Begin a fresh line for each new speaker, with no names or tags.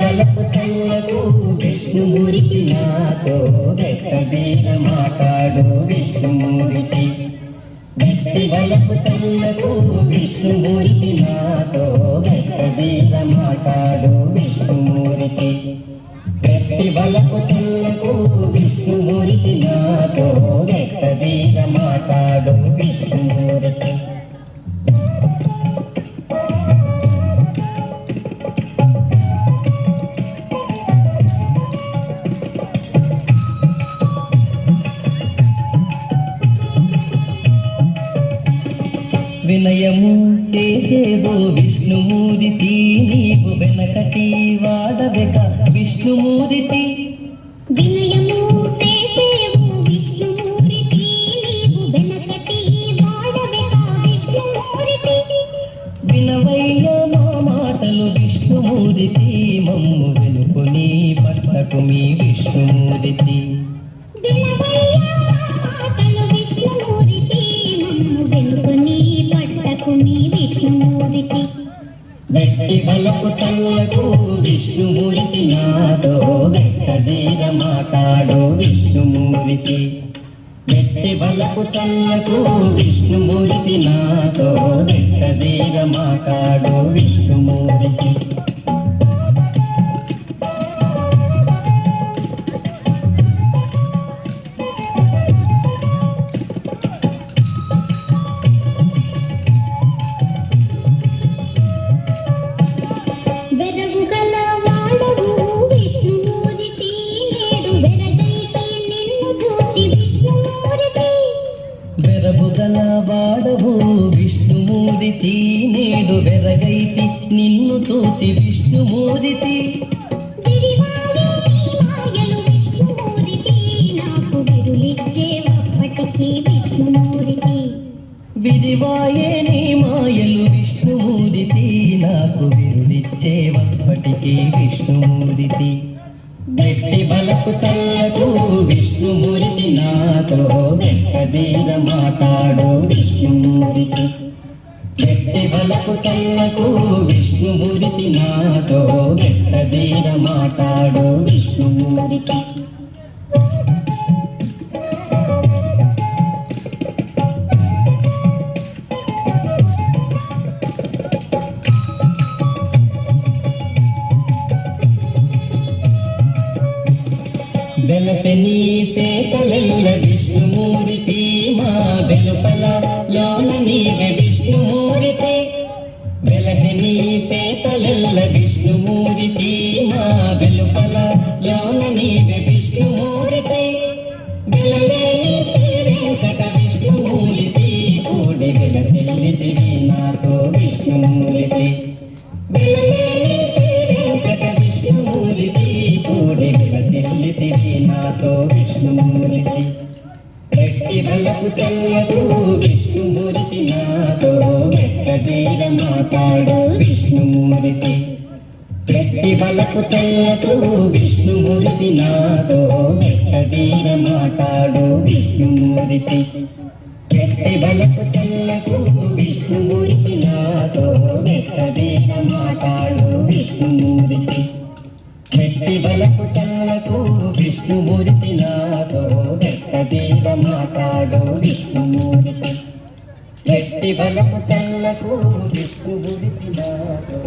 వలపు చల్లకు విష్ణుమూర్తి నాతో వెక్కదీన మాట్లాడు విష్ణుమూర్తి. వెట్టి వలపు చల్లకు విష్ణుమూర్తి నాతో వెక్కదీన మాట్లాడు విష్ణుమూర్తి. వెట్టి వలపు చల్లకు విష్ణుమూర్తి నాతో వెక్కదీన మాట్లాడు విష్ణుమూర్తి. వినయము చేసేవో విష్ణుమూర్తి, నీవు వెనకటి వాడవెక విష్ణుమూర్తి.
వినయము చేసేవో విష్ణుమూర్తి, నీవు వెనకటి వాడవెక విష్ణుమూర్తి.
వినవయ్య మా మాటలు విష్ణుమూర్తి, మమ్ము వెనుకొని పట్టకు మీ విష్ణుమూర్తి. వెట్టి వలపు చల్లకు విష్ణుమూర్తి నాతో వెక్కదీర మాట్లాడు విష్ణుమూర్తి. వెట్టి వలపు చల్లకు విష్ణుమూర్తి నాతో వెక్కదీర మాట్లాడు విష్ణుమూర్తి. బెరబుగల వాడవు విష్ణుమూర్తి, నేడు వెరగైతి నిన్ను చూచి విష్ణుమూర్తి. విరివాయే నీ మాయలు విష్ణుమూర్తి, నాకు విరుడిచ్చేవప్పటికీ విష్ణుమూర్తి. వెట్టి వలపు చల్లకు విష్ణుమూర్తి నాతో వెక్కదీర మాట్లాడు విష్ణుమూర్తి. వెట్టి వలపు చల్లకు విష్ణుమూర్తి నాతో వెక్కదీర మాట్లాడు విష్ణుమూర్తి. వెలసని సేతలెల్ల విష్ణుమూర్తి, మా వెలుపల లోన నీవే విష్ణుమూర్తి. వెలసని సేతలెల్ల విష్ణుమూర్తి, మా వెలుపల లోన నీవే విష్ణుమూర్తి. వెలలేని శ్రీ వెంకట విష్ణుమూర్తి, కూడి వెలసిల్లితివి నాతో విష్ణుమూర్తి. వెలలేని శ్రీ వెంకట విష్ణుమూర్తి, కూడి వెలసిల్లితివి నాతో విష్ణుమూర్తి. వెట్టి వలపు చల్లకు విష్ణుమూర్తి నాతో వెక్కదీర మాట్లాడు విష్ణుమూర్తి. వెట్టి వలపు చల్లకు విష్ణుమూర్తి నాతో వెక్కదీర మాట్లాడు విష్ణుమూర్తి. వెట్టి వలపు చల్లకు విష్ణుమూర్తి నాతో వెక్కదీర మాట్లాడు విష్ణుమూర్తి. వెట్టి వలపు చల్లకు విష్ణుమూర్తి నాతో వెక్కదీర మాట్లాడు విష్ణుమూర్తి. వెట్టి వలపు చల్లకు విష్ణుమూర్తి నాతో